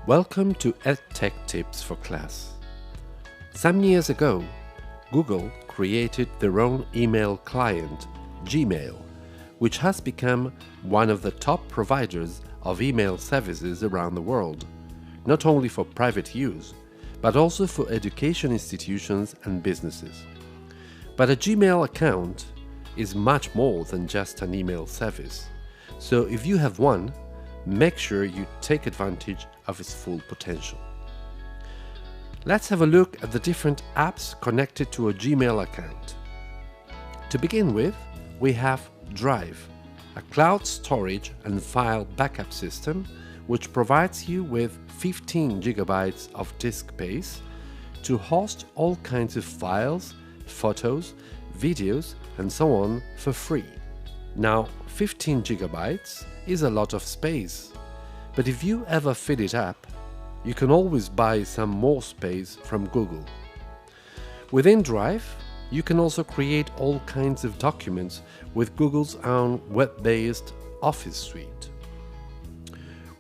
Welcome to EdTech Tips for Class. Some years ago, Google created their own email client, Gmail, which has become one of the top providers of email services around the world, not only for private use, but also for education institutions and businesses. But a Gmail account is much more than just an email service. So if you have one, make sure you take advantage of its full potential. Let's have a look at the different apps connected to a Gmail account. To begin with, we have Drive, a cloud storage and file backup system which provides you with 15 gigabytes of disk space to host all kinds of files, photos, videos, and so on for free. Now, 15 gigabytes is a lot of space, but if you ever fill it up, you can always buy some more space from Google. Within Drive, you can also create all kinds of documents with Google's own web-based Office suite.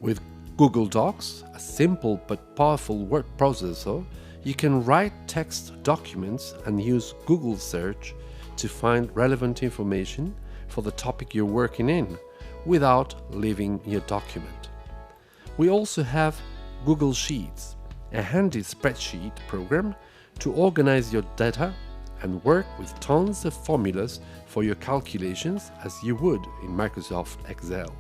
With Google Docs, a simple but powerful word processor, you can write text documents and use Google Search to find relevant information for the topic you're working in without leaving your document. We also have Google Sheets, a handy spreadsheet program to organize your data and work with tons of formulas for your calculations as you would in Microsoft Excel.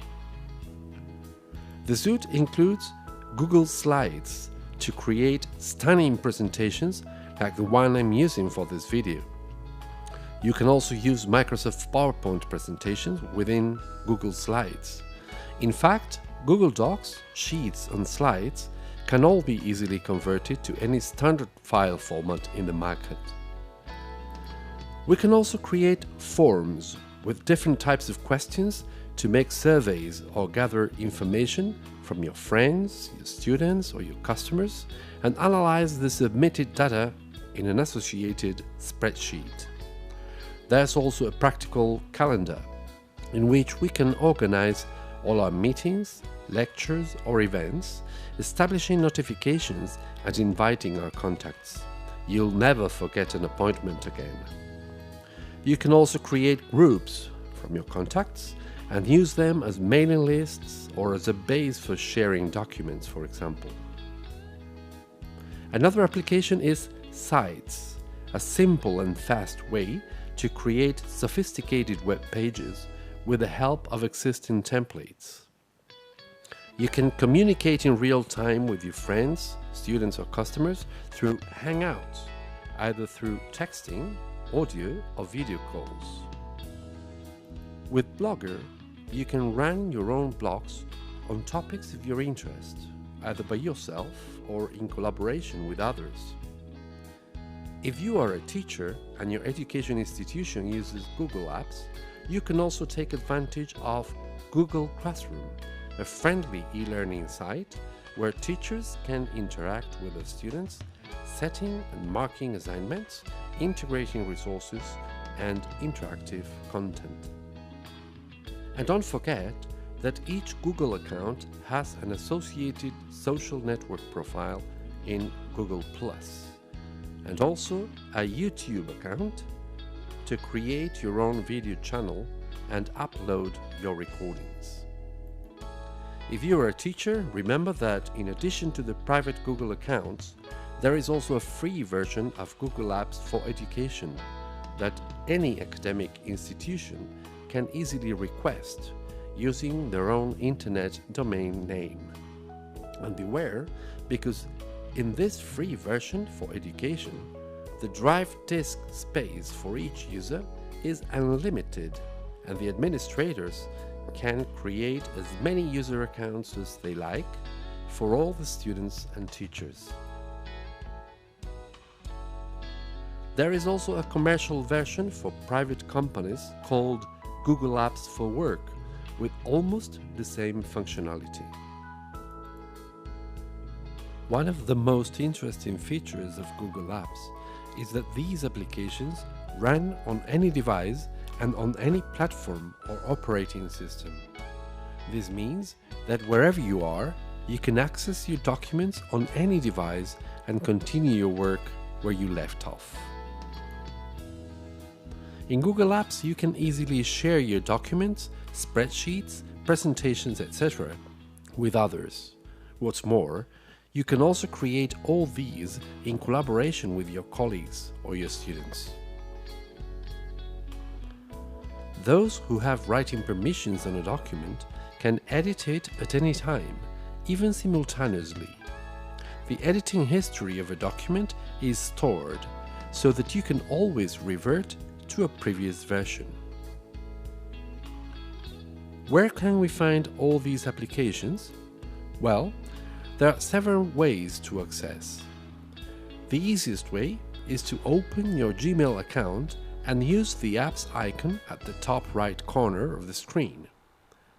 The suite includes Google Slides to create stunning presentations like the one I'm using for this video. You can also use Microsoft PowerPoint presentations within Google Slides. In fact, Google Docs, Sheets, and Slides can all be easily converted to any standard file format in the market. We can also create forms with different types of questions to make surveys or gather information from your friends, your students, or your customers and analyze the submitted data in an associated spreadsheet. There's also a practical calendar in which we can organize all our meetings, lectures, or events, establishing notifications and inviting our contacts. You'll never forget an appointment again. You can also create groups from your contacts and use them as mailing lists or as a base for sharing documents, for example. Another application is Sites, a simple and fast way to create sophisticated web pages with the help of existing templates. You can communicate in real time with your friends, students, or customers through Hangouts, either through texting, audio, or video calls. With Blogger, you can run your own blogs on topics of your interest, either by yourself or in collaboration with others. If you are a teacher and your education institution uses Google Apps, you can also take advantage of Google Classroom, a friendly e-learning site where teachers can interact with their students, setting and marking assignments, integrating resources, and interactive content. And don't forget that each Google account has an associated social network profile in Google+, and also a YouTube account to create your own video channel and upload your recordings. If you are a teacher, remember that in addition to the private Google accounts, there is also a free version of Google Apps for Education that any academic institution can easily request using their own internet domain name. And beware, because in this free version for education, the drive disk space for each user is unlimited, and the administrators can create as many user accounts as they like for all the students and teachers. There is also a commercial version for private companies called Google Apps for Work with almost the same functionality. One of the most interesting features of Google Apps is that these applications run on any device and on any platform or operating system. This means that wherever you are, you can access your documents on any device and continue your work where you left off. In Google Apps, you can easily share your documents, spreadsheets, presentations, etc. with others. What's more, you can also create all these in collaboration with your colleagues or your students. Those who have writing permissions on a document can edit it at any time, even simultaneously. The editing history of a document is stored so that you can always revert to a previous version. Where can we find all these applications? Well, there are several ways to access. The easiest way is to open your Gmail account and use the apps icon at the top right corner of the screen.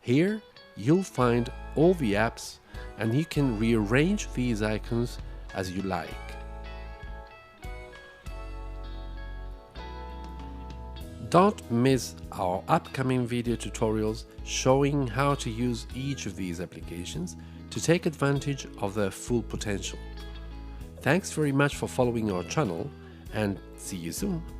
Here, you'll find all the apps and you can rearrange these icons as you like. Don't miss our upcoming video tutorials showing how to use each of these applications to take advantage of their full potential. Thanks very much for following our channel and see you soon!